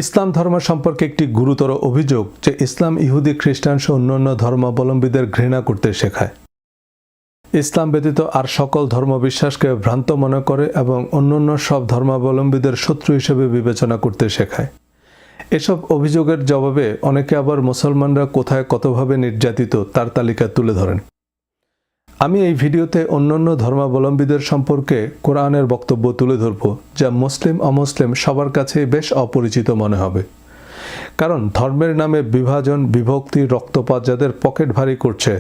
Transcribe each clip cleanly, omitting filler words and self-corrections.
ইসলাম ধর্ম সম্পর্কে একটি গুরুতর অভিযোগ যে ইসলাম ইহুদি খ্রিস্টান সহ অন্যান্য ধর্মাবলম্বীদের ঘৃণা করতে শেখায়। ইসলাম ব্যতীত আর সকল ধর্মবিশ্বাসকে ভ্রান্ত মনে করে এবং অন্যান্য সব ধর্মাবলম্বীদের শত্রু হিসেবে বিবেচনা করতে শেখায়। এসব অভিযোগের জবাবে অনেকে আবার মুসলমানরা কোথায় কতভাবে নির্যাতিত তার তালিকা তুলে ধরেন। আমি এই ভিডিওতে অন্যান্য ধর্মাবলম্বীদের সম্পর্কে কোরআনের বক্তব্য তুলে ধরব, যা মুসলিম অমুসলিম সবার কাছেই বেশ অপরিচিত মনে হবে। কারণ ধর্মের নামে বিভাজন, বিভক্তি, রক্তপাত যাদের পকেট ভারী করছে,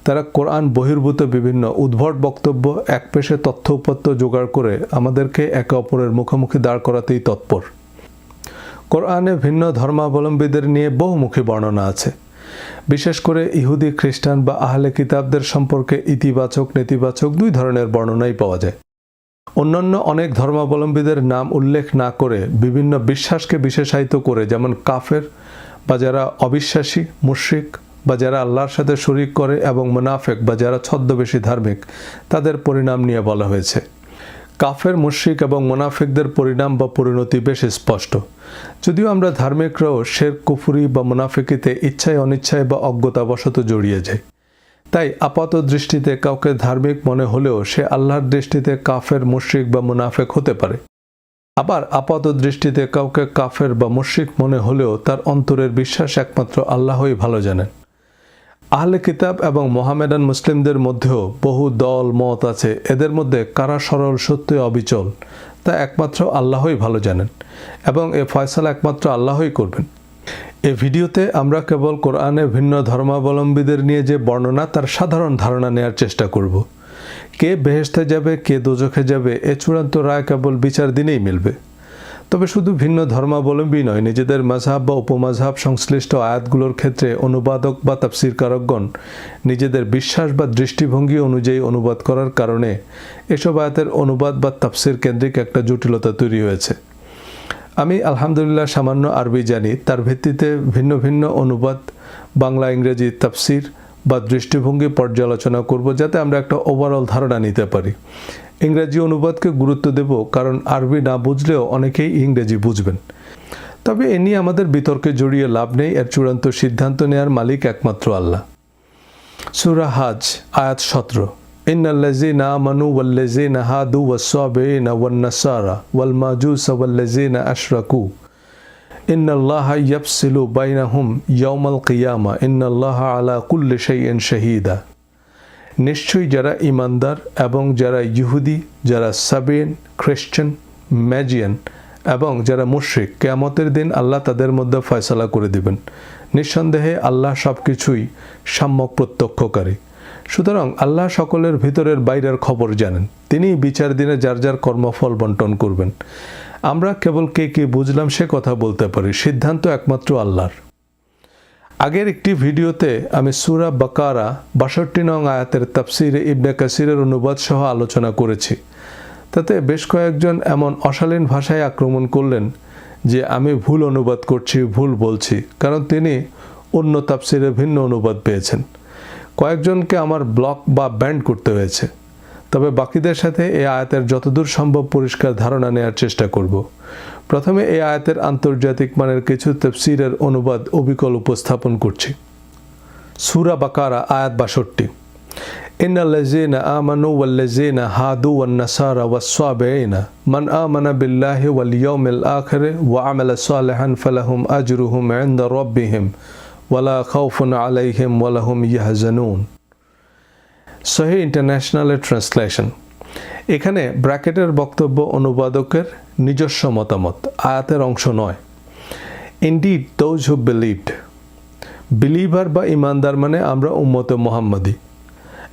তারা কোরআন বহির্ভূত বিভিন্ন উদ্ভট বক্তব্য একপেশে তথ্য উপাত্ত জোগাড় করে আমাদেরকে একে অপরের মুখোমুখি দাঁড় করাতেই তৎপর। কোরআনে ভিন্ন ধর্মাবলম্বীদের নিয়ে বহুমুখী বর্ণনা আছে। বিশেষ করে ইহুদি, খ্রিস্টান বা আহলে কিতাবদের সম্পর্কে ইতিবাচক, নেতিবাচক দুই ধরনের বর্ণনাই পাওয়া যায়। অন্যান্য অনেক ধর্মাবলম্বীদের নাম উল্লেখ না করে বিভিন্ন বিশ্বাসকে বিশেষায়িত করে, যেমন কাফের বা যারা অবিশ্বাসী, মুশরিক বা যারা আল্লাহর সাথে শরিক করে, এবং মুনাফিক বা যারা ছদ্মবেশী ধার্মিক, তাদের পরিণাম নিয়ে বলা হয়েছে। কাফের, মুশরিক এবং মুনাফিকদের পরিণাম বা পরিণতি বেশ স্পষ্ট। যদিও আমরা ধার্মিকরাও শিরক, কুফরি বা মুনাফিকিতে ইচ্ছায় অনিচ্ছায় বা অজ্ঞতাবশত জড়িয়ে যাই। তাই আপাত দৃষ্টিতে কাউকে ধার্মিক মনে হলেও সে আল্লাহর দৃষ্টিতে কাফের, মুশরিক বা মুনাফিক হতে পারে। আবার আপাত দৃষ্টিতে কাউকে কাফের বা মুশরিক মনে হলেও তার অন্তরের বিশ্বাস একমাত্র আল্লাহই ভালো জানেন। আহলে কিতাব এবং মোহামেডান মুসলিমদের মধ্যেও বহু দল মত আছে। এদের মধ্যে কারা সরল, সত্য, অবিচল তা একমাত্র আল্লাহই ভালো জানেন, এবং এ ফয়সালা একমাত্র আল্লাহই করবেন। এই ভিডিওতে আমরা কেবল কোরআনে ভিন্ন ধর্মাবলম্বীদের নিয়ে যে বর্ণনা, তার সাধারণ ধারণা নেওয়ার চেষ্টা করব। কে বেহেশতে যাবে, কে দোজখে যাবে, এ চূড়ান্ত রায় কেবল বিচার দিনেই মিলবে। তবে শুধু ভিন্ন ধর্মাবলম্বী নয়, নিজেদের মাযহাব বা উপমাযহাব সংশ্লিষ্ট আয়াতগুলোর ক্ষেত্রে অনুবাদক বা তাফসীরকারকগণ নিজেদের বিশ্বাস বা দৃষ্টিভঙ্গি অনুযায়ী অনুবাদ করার কারণে এসব আয়াতের অনুবাদ বা তাফসীর কেন্দ্রিক একটা জটিলতা তৈরি হয়েছে। আমি আলহামদুলিল্লাহ সামান্য আরবি জানি, তার ভিত্তিতে ভিন্ন ভিন্ন অনুবাদ, বাংলা, ইংরেজি তাফসীর বা দৃষ্টিভঙ্গি পর্যালোচনা করব, যাতে আমরা একটা ওভারঅল ধারণা নিতে পারি। ইংরেজি অনুবাদকে গুরুত্ব দেব, কারণ আরবি না বুঝলেও অনেকেই ইংরেজি বুঝবেন। তবে এ নিয়ে আমাদের বিতর্কে জড়িয়ে লাভ নেই, এর চূড়ান্ত সিদ্ধান্ত নেয়ার মালিক একমাত্র আল্লাহ। সূরা হাজ আয়াত 17, ইন্নাল্লাযীনা আমানু ওয়াল্লাযীনা হাদু ওয়াস-সাবিঈনা ওয়ান-নাসারা ওয়াল-মাজুসা ওয়াল্লাযীনা আশরাকু ইন্নাল্লাহা ইয়াফসিলু বাইনাহুম ইয়াওমাল কিয়ামা ইন্নাল্লাহা আলা কুল্লি শাইইন শাহীদা। নিশ্চয়ই যারা ঈমানদার এবং যারা ইহুদি, যারা সাবিন, খ্রিস্টান, ম্যাজিয়ান এবং যারা মুশরিক, কিয়ামতের দিন আল্লাহ তাদের মধ্যে ফয়সালা করে দিবেন। নিঃসন্দেহে আল্লাহ সব কিছুই সম্যক প্রত্যক্ষকারী। সুতরাং আল্লাহ সকলের ভিতরের বাইরের খবর জানেন। তিনি বিচার দিনে যার যার কর্মফল বন্টন করবেন। আমরা কেবল কে কে বুঝলাম সে কথা বলতে পারি, সিদ্ধান্ত একমাত্র আল্লাহর। আগের একটি ভিডিওতে আমি সূরা বাকারা 62 নং আয়াতের তাফসীরে ইবনে কাসিরের অনুবাদ সহ আলোচনা করেছি। তাতে বেশ কয়েকজন এমন অশালীন ভাষায় আক্রমণ করলেন যে আমি ভুল অনুবাদ করছি, ভুল বলছি, কারণ তিনি অন্য তাফসীরে ভিন্ন অনুবাদ পেয়েছেন। কয়েকজনকে আমার ব্লক বা ব্যান্ড করতে হয়েছে। তবে বাকিদের সাথে এই আয়াতের যতদূর সম্ভব পরিষ্কার ধারণা নেওয়ার চেষ্টা করব। প্রথমে এই আয়াতের আন্তর্জাতিক মানের কিছু তাফসীরের অনুবাদ অবিকল উপস্থাপন করছি। সূরা বাকারা আয়াত 62, ইন্নাল্লাযীনা আমানু ওয়াল্লাযীনা হাদু ওয়ান-নাসারা ওয়াস-সাবিঈনা মান আমানা বিল্লাহি ওয়াল ইয়াউমিল আখির ওয়া আমালা সালিহান ফালাহুম আজরুহুম ইনদা রাব্বিহিম ওয়ালা খাউফুন আলাইহিম ওয়ালা হুম ইয়াহজানুন। সহিহ ইন্টারন্যাশনালের ট্রান্সলেশন। এখানে ব্র্যাকেটের বক্তব্য অনুবাদকের নিজস্ব মতামত, আয়াতের অংশ নয়। Indeed those who believed, believer বা ইমানদার মানে আমরা উম্মতে মুহাম্মাদি,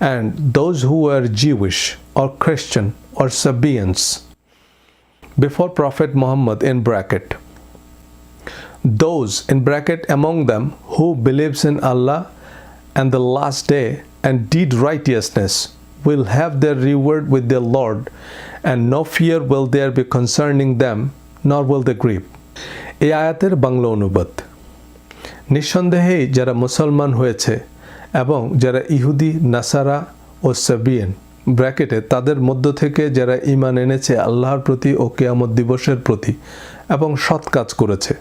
and those who are Jewish or Christian or Sabians before Prophet Muhammad in bracket. Those in bracket among them who believes in Allah and the last day and did righteousness will have their reward with their Lord, and no fear will there be concerning them, nor will they grieve. এই আয়াতের বাংলা অনুবাদ: নিঃসন্দেহেই যারা মুসলমান হয়েছে এবং যারা ইহুদি, নাসারা ও সাবিয়ান ব্র্যাকেটে তাদের মধ্য থেকে যারা ঈমান এনেছে আল্লাহর প্রতি ও কিয়ামত দিবসের প্রতি এবং সৎ কাজ করেছে,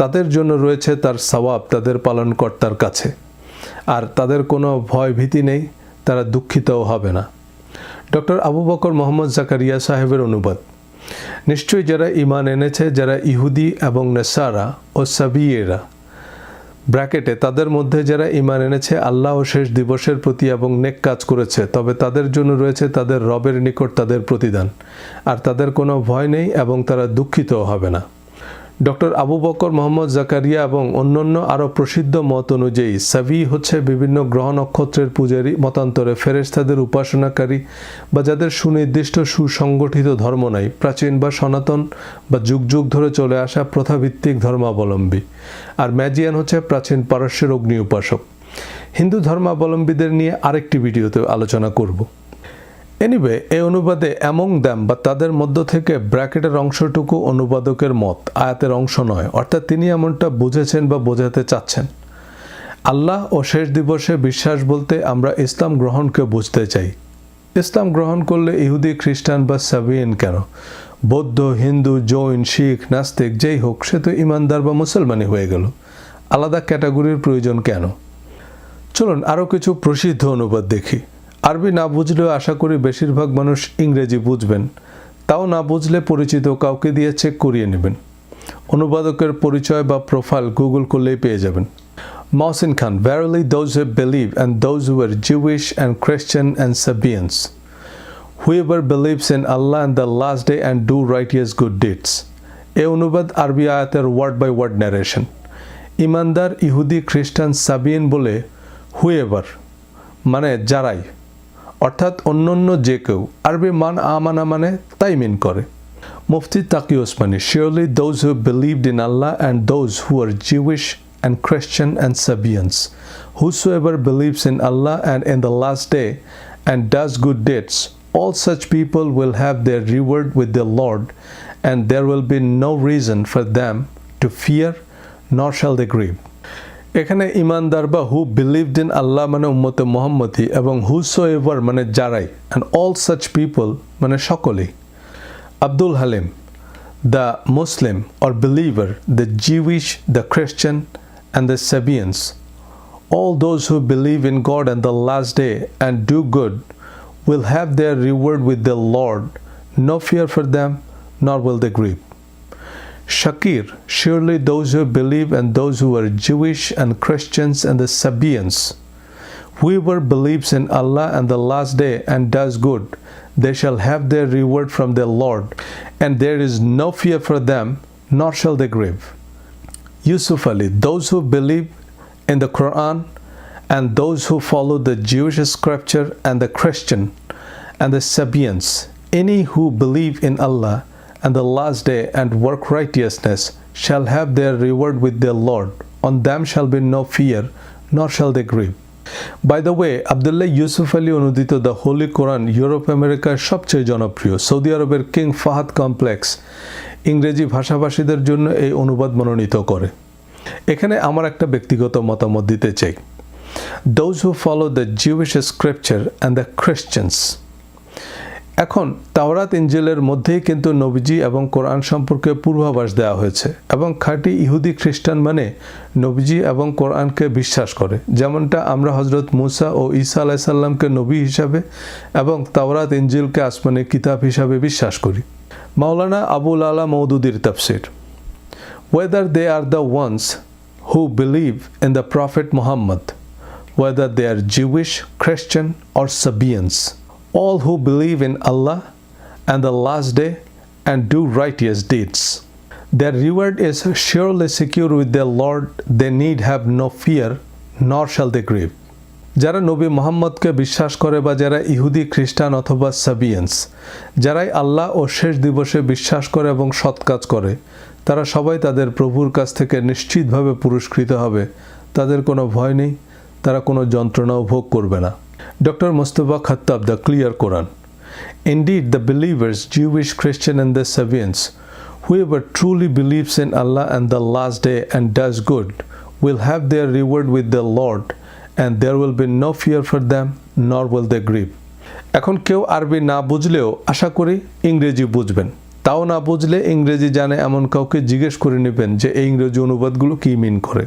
তাদের জন্য রয়েছে তার সওয়াব তাদের পালনকর্তার কাছে, আর তাদের কোনো ভয় ভীতি নেই, তারা দুঃখিতও হবে না। ডক্টর আবু বকর মোহাম্মদ জাকারিয়া সাহেবের অনুবাদ। নিশ্চয়ই যারা ঈমান এনেছে, যারা ইহুদি এবং নেসারা ও সাবিয়েরা ব্র্যাকেটে তাদের মধ্যে যারা ঈমান এনেছে আল্লাহ ও শেষ দিবসের প্রতি এবং নেক কাজ করেছে, তবে তাদের জন্য রয়েছে তাদের রবের নিকট তাদের প্রতিদান, আর তাদের কোনো ভয় নেই এবং তারা দুঃখিতও হবে না। ডক্টর আবু বকর মোহাম্মদ জাকারিয়া এবং অন্যান্য আরও প্রসিদ্ধ মত অনুযায়ী সাবি হচ্ছে বিভিন্ন গ্রহ নক্ষত্রের পূজারী, মতান্তরে ফেরেশতাদের উপাসনাকারী বা যাদের সুনির্দিষ্ট সুসংগঠিত ধর্ম নাই, প্রাচীন বা সনাতন বা যুগ যুগ ধরে চলে আসা প্রথাভিত্তিক ধর্মাবলম্বী। আর ম্যাজিয়ান হচ্ছে প্রাচীন পারস্যের অগ্নি উপাসক। হিন্দু ধর্মাবলম্বীদের নিয়ে আরেকটি ভিডিওতে আলোচনা করব। এনিওয়ে, এই অনুবাদে অ্যামং দ্যাম বা তাদের মধ্য থেকে ব্র্যাকেটের অংশটুকু অনুবাদকের মত, আয়াতের অংশ নয়, অর্থাৎ তিনি এমনটা বুঝেছেন বা বোঝাতে চাচ্ছেন। আল্লাহ ও শেষ দিবসে বিশ্বাস বলতে আমরা ইসলাম গ্রহণকে বুঝতে চাই। ইসলাম গ্রহণ করলে ইহুদি, খ্রিস্টান বা সাবিয়ান কেন, বৌদ্ধ, হিন্দু, জৈন, শিখ, নাস্তিক যেই হোক, সে তো ইমানদার বা মুসলমানই হয়ে গেল। আলাদা ক্যাটাগরির প্রয়োজন কেন? চলুন আরও কিছু প্রসিদ্ধ অনুবাদ দেখি। আরবি না বুঝলেও আশা করি বেশিরভাগ মানুষ ইংরেজি বুঝবেন, তাও না বুঝলে পরিচিত কাউকে দিয়ে চেক করিয়ে নেবেন। অনুবাদকের পরিচয় বা প্রোফাইল গুগল করলেই পেয়ে যাবেন। মহসিন খান, verily those who believe and those who are Jewish and Christian and Sabians, whoever believes in Allah and the last day and do righteous good deeds। এই অনুবাদ আরবি আয়াতের ওয়ার্ড বাই ওয়ার্ড ন্যারেশন। ইমানদার, ইহুদি, খ্রিস্টান, সাবিয়ান বলে হুয়েভার মানে যারাই, অর্থাৎ অন্যান্য যে কেউ। আরবি মান আমানা মানে তাই মিন করে। মুফতি তাকি Osmani, surely those who believed in Allah and those who are Jewish and Christian and Sabians, whosoever believes in Allah and in the last day and does good deeds, all such people will have their reward with their Lord, and there will be no reason for them to fear, nor shall they grieve। এখানে ইমানদার বা হু believed in আল্লাহ মানে উম্মতে মুহাম্মদি, এবং হুসোএভার মানে যারাই, and all such people মানে সকলেই। Abdul Halim, the Muslim or believer, the Jewish, the Christian and the Sabians, all those who believe in God and the last day and do good will have their reward with the Lord, no fear for them, nor will they grieve। Shakir, surely those who believe and those who are Jewish and Christians and the Sabians, whoever believes in Allah and the last day and does good, they shall have their reward from their Lord, and there is no fear for them, nor shall they grieve। Yusuf Ali, those who believe in the Quran and those who follow the Jewish scripture and the Christian and the Sabians, any who believe in Allah and the last day and work righteousness shall have their reward with their Lord, on them shall be no fear, nor shall they grieve। By the way, Abdullah Yusuf Ali অনুদিত the Holi Quran Europe আমেরিকার সবচেয়ে জনপ্রিয়। Saudi আরবের king Fahad complex ইংরেজি ভাষাভাষীদের জন্য এই অনুবাদ মনোনীত করে। এখানে আমার একটা ব্যক্তিগত মতামত দিতে চাই। Those who follow the Jewish scripture and the Christians, এখন তাওরাত ইনজিলের মধ্যেই কিন্তু নবীজি এবং কোরআন সম্পর্কে পূর্বাভাস দেওয়া হয়েছে, এবং খাঁটি ইহুদি খ্রিস্টান মানে নবীজি এবং কোরআনকে বিশ্বাস করে, যেমনটা আমরা হজরত মুসা ও ঈসা আলাইহিস সালামকে নবী হিসাবে এবং তাওরাত ইনজিলকে আসমানি কিতাব হিসাবে বিশ্বাস করি। মাওলানা আবুল আলা মওদুদির তাফসির, whether they are the ones who believe in the Prophet Muhammad, whether they are Jewish, Christian or Sabians, all who believe in Allah and the last day and do righteous deeds, their reward is surely secure with their Lord, they need have no fear, nor shall they grieve। যারা নবী মুহাম্মদকে বিশ্বাস করে বা যারা ইহুদি, খ্রিস্টান অথবা সাবিয়ান্স, যারাই আল্লাহ ও শেষ দিবসে বিশ্বাস করে এবং সৎ কাজ করে, তারা সবাই তাদের প্রভুর কাছ থেকে নিশ্চিতভাবে পুরস্কৃত হবে। তাদের কোনো ভয় নেই, তারা কোনো যন্ত্রণাও ভোগ করবে না। Doctor Mostafa Khattab, the clear Quran, indeed the believers, Jewish, Christian and the Sabians, whoever truly believes in Allah and the last day and does good, will have their reward with the Lord, and there will be no fear for them, nor will they grieve। এখন কেউ আরবি না বুঝলেও আশা করি ইংরেজি বুঝবেন, তাও না বুঝলে ইংরেজি জানে এমন কাউকে জিজ্ঞেস করে নেবেন যে এই ইংরেজি অনুবাদগুলো কী মিন করে।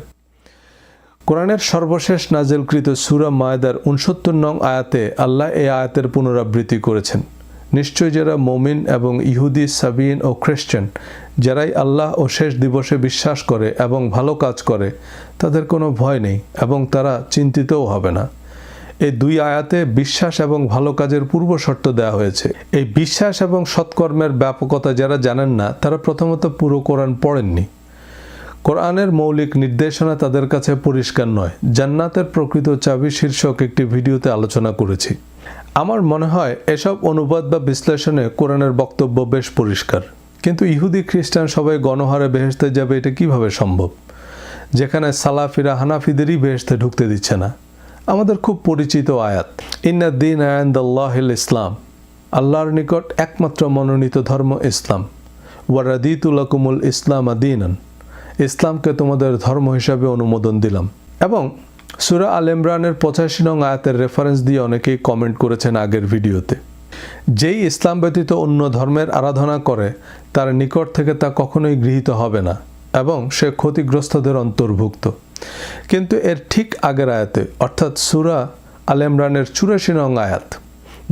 কোরআনের সর্বশেষ নাজেলকৃত সূরা মায়দার ৬৯ নং আয়াতে আল্লাহ এই আয়াতের পুনরাবৃত্তি করেছেন। নিশ্চয় যারা মুমিন এবং ইহুদি, সাবিন ও খ্রিস্টান, যারাই আল্লাহ ও শেষ দিবসে বিশ্বাস করে এবং ভালো কাজ করে, তাদের কোনো ভয় নেই এবং তারা চিন্তিতও হবে না। এই দুই আয়াতে বিশ্বাস এবং ভালো কাজের পূর্ব শর্ত দেওয়া হয়েছে। এই বিশ্বাস এবং সৎকর্মের ব্যাপকতা যারা জানেন না, তারা প্রথমত পুরো কোরআন পড়েননি। কোরআনের মৌলিক নির্দেশনা তাদের কাছে পরিষ্কার নয়। জান্নাতের প্রকৃত চাবি শীর্ষক একটি ভিডিওতে আলোচনা করেছি। আমার মনে হয় এসব অনুবাদ বা বিশ্লেষণে কোরআনের বক্তব্য বেশ পরিষ্কার। কিন্তু ইহুদি, খ্রিস্টান সবাই গণহারে বেহেশতে যাবে, এটা কিভাবে সম্ভব, যেখানে সালাফিরা হানাফিদেরই বেহেশতে ঢুকতে দিচ্ছে না? আমাদের খুব পরিচিত আয়াত, ইন্না দ্বীন ইনদাল্লাহিল ইসলাম, আল্লাহর নিকট একমাত্র মনোনীত ধর্ম ইসলাম। ওয়া রাদিতু লাকুমুল ইসলাম দীনান, ইসলামকে তোমাদের ধর্ম হিসাবে অনুমোদন দিলাম। এবং সূরা আল ইমরানের ৮৫ নং আয়াতের রেফারেন্স দিয়ে অনেকেই কমেন্ট করেছেন আগের ভিডিওতে। যেই ইসলাম ব্যতীত অন্য ধর্মের আরাধনা করে, তার নিকট থেকে তা কখনোই গৃহীত হবে না এবং সে ক্ষতিগ্রস্তদের অন্তর্ভুক্ত। কিন্তু এর ঠিক আগের আয়াতে, অর্থাৎ সূরা আল ইমরানের ৮৪ নং আয়াত,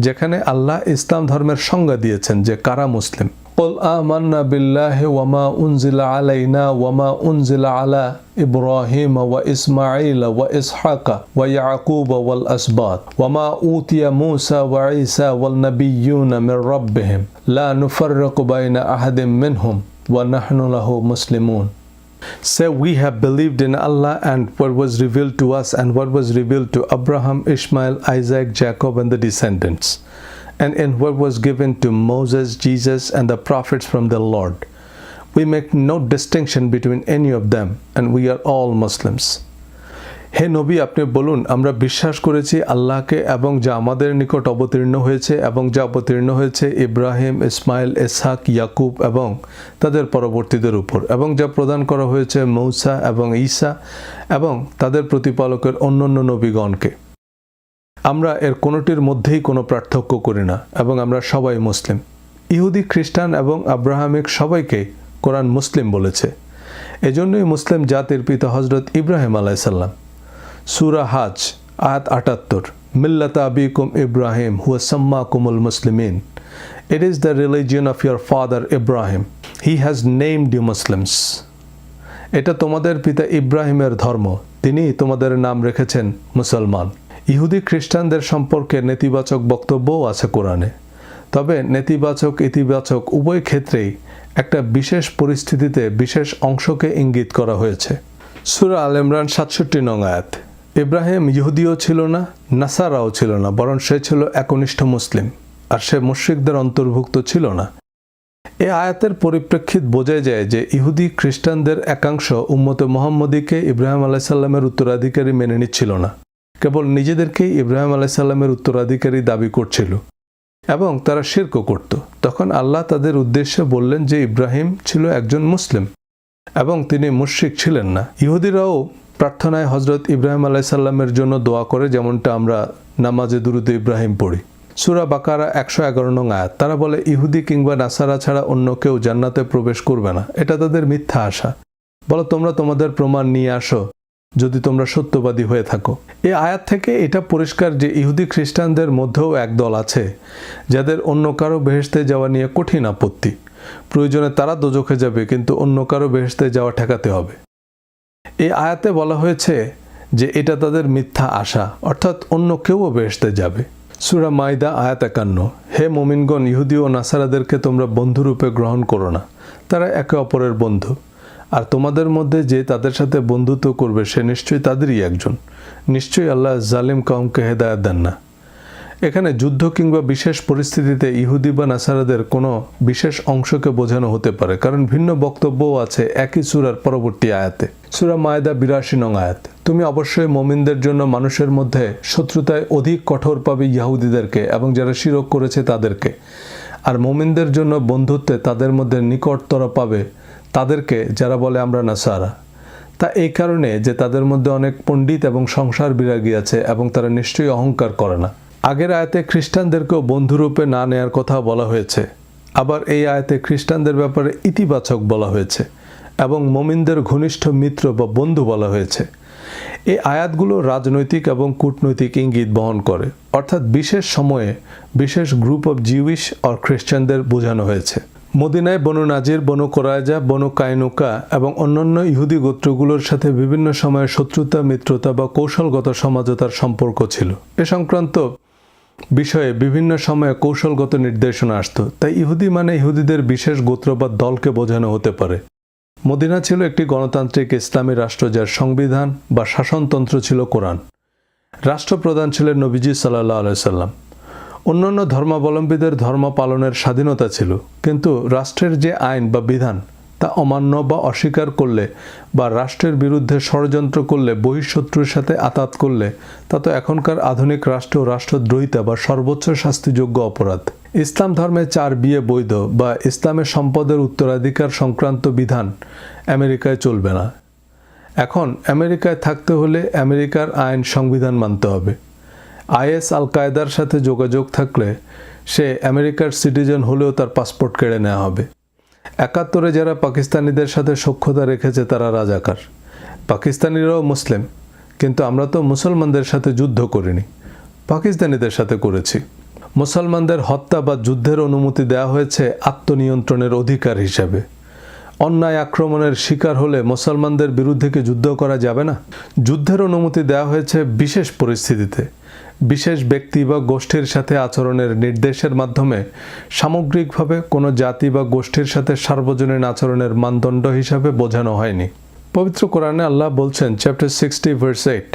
যেখানে আল্লাহ ইসলাম ধর্মের সংজ্ঞা দিয়েছেন যে কারা মুসলিম। قل آمنا بالله وما أنزل علينا وما أنزل على إبراهيم وإسماعيل وإسحاق ويعقوب والأسباط وما أوتي موسى وعيسى والنبيون من ربهم لا نفرق بين أحد منهم ونحن له مسلمون. Say, we have believed in Allah and what was revealed to us and what was revealed to Abraham, Ishmael, Isaac, Jacob and the descendants, and in what was given to Moses, Jesus and the prophets from the Lord. We make no distinction between any of them and we are all Muslims. হে নবী, আপনি বলুন, আমরা বিশ্বাস করেছি আল্লাহকে এবং যা আমাদের নিকট অবতীর্ণ হয়েছে এবং যা অবতীর্ণ হয়েছে ইব্রাহিম, ইসমাইল, ইসহাক, ইয়াকুব এবং তাদের পরবর্তীদের উপর, এবং যা প্রদান করা হয়েছে মূসা এবং ঈসা এবং তাদের প্রতিপালকের অন্যান্য নবীগণকে। আমরা এর কোনোটির মধ্যেই কোনো পার্থক্য করি না এবং আমরা সবাই মুসলিম। ইহুদি, খ্রিস্টান এবং আব্রাহামিক সবাইকে কোরআন মুসলিম বলেছে। এজন্যই মুসলিম জাতির পিতা হজরত ইব্রাহিম আলাইসাল্লাম। সূরা হাজ আয়াত ৭৮, মিল্লাতা আবিকুম ইব্রাহিম হুয়া সাম্মাকুমুল মুসলিমিন, it is the religion of your father Ibrahim, he has named you Muslims. এটা তোমাদের পিতা ইব্রাহিমের ধর্ম, তিনি তোমাদের নাম রেখেছেন মুসলমান। ইহুদি, খ্রিস্টানদের সম্পর্কে নেতিবাচক বক্তব্যও আছে কোরআনে। তবে নেতিবাচক, ইতিবাচক উভয় ক্ষেত্রেই একটা বিশেষ পরিস্থিতিতে বিশেষ অংশকে ইঙ্গিত করা হয়েছে। সূরা আল ইমরান ৬৭ নং আয়াত, ইব্রাহিম ইহুদিও ছিল না, নাসারাও ছিল না, বরং সে ছিল একনিষ্ঠ মুসলিম, আর সে মুশরিকদের অন্তর্ভুক্ত ছিল না। এই আয়াতের পরিপ্রেক্ষিত বোঝা যায় যে ইহুদি, খ্রিস্টানদের একাংশ উম্মতে মুহাম্মদীকে ইব্রাহিম আলাইসাল্লামের উত্তরাধিকারী মেনে নিচ্ছিল না, কেবল নিজেদেরকেই ইব্রাহিম আলাইসাল্লামের উত্তরাধিকারী দাবি করছিল এবং তারা শিরকও করত। তখন আল্লাহ তাদের উদ্দেশ্যে বললেন যে ইব্রাহিম ছিল একজন মুসলিম এবং তিনি মুশরিক ছিলেন না। ইহুদিরাও প্রার্থনায় হজরত ইব্রাহিম আলাইসাল্লামের জন্য দোয়া করে, যেমনটা আমরা নামাজে দুরূদ ইব্রাহিম পড়ি। সূরা বাকারা ১১১ নং আয়াত, তারা বলে ইহুদি কিংবা নাসারা ছাড়া অন্য কেউ জান্নাতে প্রবেশ করবে না, এটা তাদের মিথ্যা আশা। বলো, তোমরা তোমাদের প্রমাণ নিয়ে আসো যদি তোমরা সত্যবাদী হয়ে থাকো। এই আয়াত থেকে এটা পরিষ্কার যে ইহুদি, খ্রিস্টানদের মধ্যেও একদল আছে যাদের অন্য কারো বেহেশতে যাওয়া নিয়ে কঠিন আপত্তি। প্রয়োজনে তারা দোজখে যাবে, কিন্তু অন্য কারো বেহেশতে যাওয়া ঠেকাতে হবে। এই আয়াতে বলা হয়েছে যে এটা তাদের মিথ্যা আশা, অর্থাৎ অন্য কেউও বেহেশতে যাবে। সূরা মাইদা আয়াত ৫১, হে মুমিনগণ, ইহুদি ও নাসারাদেরকে তোমরা বন্ধুরূপে গ্রহণ করো না, তারা একে অপরের বন্ধু, আর তোমাদের মধ্যে যে তাদের সাথে বন্ধুত্ব করবে সে নিশ্চয়ই তাদেরই একজন। নিশ্চয়ই আল্লাহ জালিম কওমকে হেদায়েত দেন না। এখানে যুদ্ধ কিংবা বিশেষ পরিস্থিতিতে ইহুদি বা নাসারাদের কোনো বিশেষ অংশকে বোঝানো হতে পারে, কারণ ভিন্ন বক্তব্যও আছে একই সূরার পরবর্তী আয়াতে। সূরা মায়দা ৮২ নং আয়াত, তুমি অবশ্যই মুমিনদের জন্য মানুষের মধ্যে শত্রুতায় অধিক কঠোর পাবে ইহুদিদেরকে এবং যারা শিরক করেছে তাদেরকে, আর মুমিনদের জন্য বন্ধুত্বে তাদের মধ্যে নিকটতর পাবে তাদেরকে যারা বলে আমরা নাসারা। তা এই কারণে যে তাদের মধ্যে অনেক পণ্ডিত এবং সংসার বিরাগী আছে এবং তারা নিশ্চয়ই অহংকার করে না। আগের আয়াতে খ্রিস্টানদেরকেও বন্ধুরূপে না নেয়ার কথা বলা হয়েছে। আবার এই আয়াতে খ্রিস্টানদের ব্যাপারে ইতিবাচক বলা হয়েছে এবং মুমিনদের ঘনিষ্ঠ মিত্র বা বন্ধু বলা হয়েছে। এই আয়াতগুলো রাজনৈতিক এবং কূটনৈতিক ইঙ্গিত বহন করে, অর্থাৎ বিশেষ সময়ে বিশেষ গ্রুপ অফ জিউইশ অর খ্রিস্টানদের বোঝানো হয়েছে। মদিনায় বনু নাজির, বনু কোরাইজা, বনু কায়নুকা এবং অন্যান্য ইহুদি গোত্রগুলোর সাথে বিভিন্ন সময়ে শত্রুতা, মিত্রতা বা কৌশলগত সমঝোতার সম্পর্ক ছিল। এ সংক্রান্ত বিষয়ে বিভিন্ন সময়ে কৌশলগত নির্দেশনা আসত। তাই ইহুদি মানে ইহুদিদের বিশেষ গোত্র বা দলকে বোঝানো হতে পারে। মদিনা ছিল একটি গণতান্ত্রিক ইসলামী রাষ্ট্র, যার সংবিধান বা শাসনতন্ত্র ছিল কোরআন। রাষ্ট্রপ্রধান ছিলেন নবীজি সাল্লাল্লাহু আলাইহি সাল্লাম। অন্যান্য ধর্মাবলম্বীদের ধর্ম পালনের স্বাধীনতা ছিল, কিন্তু রাষ্ট্রের যে আইন বা বিধান তা অমান্য বা অস্বীকার করলে বা রাষ্ট্রের বিরুদ্ধে ষড়যন্ত্র করলে, বহিঃশত্রুর সাথে আতাত করলে তা তো এখনকার আধুনিক রাষ্ট্র ও রাষ্ট্রদ্রোহিতা বা সর্বোচ্চ শাস্তিযোগ্য অপরাধ। ইসলাম ধর্মে 4 বিয়ে বৈধ বা ইসলামের সম্পদের উত্তরাধিকার সংক্রান্ত বিধান আমেরিকায় চলবে না। এখন আমেরিকায় থাকতে হলে আমেরিকার আইন সংবিধান মানতে হবে। আইএস আল কায়দার সাথে যোগাযোগ থাকলে সে আমেরিকার সিটিজেন হলেও তার পাসপোর্ট কেড়ে নেওয়া হবে। 71-এ যারা পাকিস্তানিদের সাথে সখ্যতা রেখেছে তারা রাজাকার। পাকিস্তানিরাও মুসলিম, কিন্তু আমরা তো মুসলমানদের সাথে যুদ্ধ করিনি, পাকিস্তানিদের সাথে করেছি। মুসলমানদের হত্যা বা যুদ্ধের অনুমতি দেওয়া হয়েছে আত্মনিয়ন্ত্রণের অধিকার হিসাবে। অন্যায় আক্রমণের শিকার হলে মুসলমানদের বিরুদ্ধে কি যুদ্ধ করা যাবে না? যুদ্ধের অনুমতি দেওয়া হয়েছে বিশেষ পরিস্থিতিতে, বিশেষ ব্যক্তি বা গোষ্ঠীর সাথে আচরণের নির্দেশের মাধ্যমে, সামগ্রিকভাবে কোনো জাতি বা গোষ্ঠীর সাথে সার্বজনীন আচরণের মানদণ্ড হিসাবে বোঝানো হয়নি। পবিত্র কোরআনে আল্লাহ বলছেন, chapter 60 verse 8,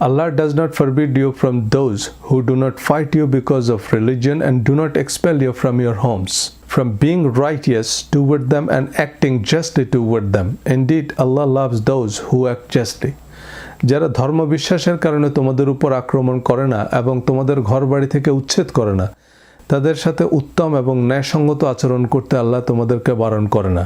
Allah does not forbid you from those who do not fight you because of religion and do not expel you from your homes, from being righteous toward them and acting justly toward them. Indeed, Allah loves those who act justly. যারা ধর্ম বিশ্বাসের কারণে তোমাদের উপর আক্রমণ করে না এবং তোমাদের ঘরবাড়ি থেকে উচ্ছেদ করে না, তাদের সাথে উত্তম এবং ন্যায়সঙ্গত আচরণ করতে আল্লাহ তোমাদেরকে বারণ করে না।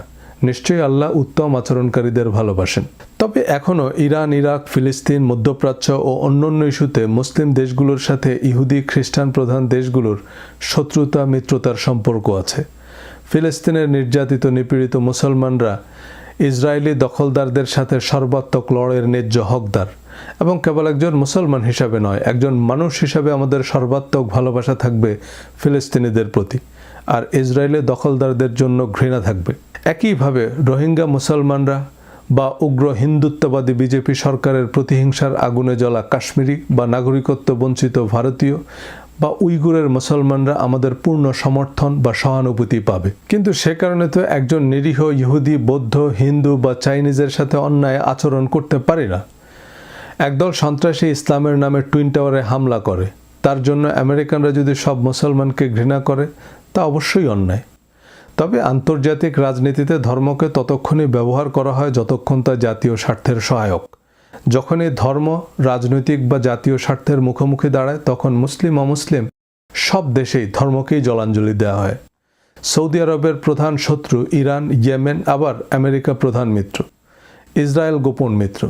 নিশ্চয়ই আল্লাহ উত্তম আচরণকারীদের ভালোবাসেন। তবে এখনও ইরান, ইরাক, ফিলিস্তিন, মধ্যপ্রাচ্য ও অন্যান্য ইস্যুতে মুসলিম দেশগুলোর সাথে ইহুদি খ্রিস্টান প্রধান দেশগুলোর শত্রুতা, মিত্রতার সম্পর্ক আছে। ফিলিস্তিনের নির্যাতিত, নিপীড়িত মুসলমানরা ইসরায়েলি দখলদারদের সাথে সর্বাত্মক লড়াইয়ের ন্যায্য হকদার, এবং কেবল একজন মুসলমান হিসাবে নয়, একজন মানুষ হিসাবে আমাদের সর্বাত্মক ভালোবাসা থাকবে ফিলিস্তিনিদের প্রতি, আর ইসরায়েলি দখলদারদের জন্য ঘৃণা থাকবে। একইভাবে রোহিঙ্গা মুসলমানরা বা উগ্র হিন্দুত্ববাদী বিজেপি সরকারের প্রতিহিংসার আগুনে জ্বলা কাশ্মীরি বা নাগরিকত্ব বঞ্চিত ভারতীয় বা উইগুরের মুসলমানরা আমাদের পূর্ণ সমর্থন বা সহানুভূতি পাবে। কিন্তু সে কারণে তো একজন নিরীহ ইহুদি, বৌদ্ধ, হিন্দু বা চাইনিজের সাথে অন্যায় আচরণ করতে পারি না। একদল সন্ত্রাসী ইসলামের নামে টুইন টাওয়ারে হামলা করে, তার জন্য আমেরিকানরা যদি সব মুসলমানকে ঘৃণা করে তা অবশ্যই অন্যায়। তবে আন্তর্জাতিক রাজনীতিতে ধর্মকে ততক্ষণই ব্যবহার করা হয় যতক্ষণ তা জাতীয় স্বার্থের সহায়ক। যখনই ধর্ম রাজনৈতিক বা জাতীয় স্বার্থের মুখোমুখি দাঁড়ায়, তখন মুসলিম অমুসলিম সব দেশেই ধর্মকেই জলাঞ্জলি দেওয়া হয়। সৌদি আরবের প্রধান শত্রু ইরান, ইয়েমেন, আবার আমেরিকা প্রধান মিত্র, ইসরায়েল গোপন মিত্র।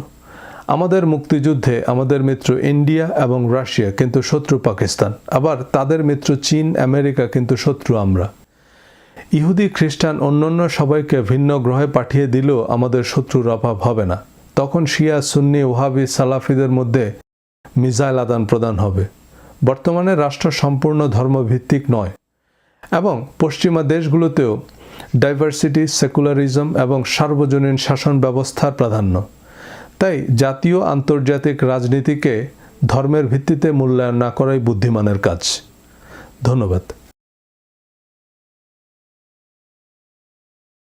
আমাদের মুক্তিযুদ্ধে আমাদের মিত্র ইন্ডিয়া এবং রাশিয়া, কিন্তু শত্রু পাকিস্তান। আবার তাদের মিত্র চীন, আমেরিকা, কিন্তু শত্রু আমরা। ইহুদি, খ্রিস্টান, অন্যান্য সবাইকে ভিন্ন গ্রহে পাঠিয়ে দিলেও আমাদের শত্রুর অভাব হবে না। তখন শিয়া, সুন্নি, ওহাবি, সালাফিদের মধ্যে মিসাইল আদান প্রদান হবে। বর্তমানে রাষ্ট্র সম্পূর্ণ ধর্মভিত্তিক নয়, এবং পশ্চিমা দেশগুলোতেও ডাইভার্সিটি, সেকুলারিজম এবং সার্বজনীন শাসন ব্যবস্থার প্রাধান্য। তাই জাতীয় আন্তর্জাতিক রাজনীতিকে ধর্মের ভিত্তিতে মূল্যায়ন না করাই বুদ্ধিমানের কাজ। ধন্যবাদ।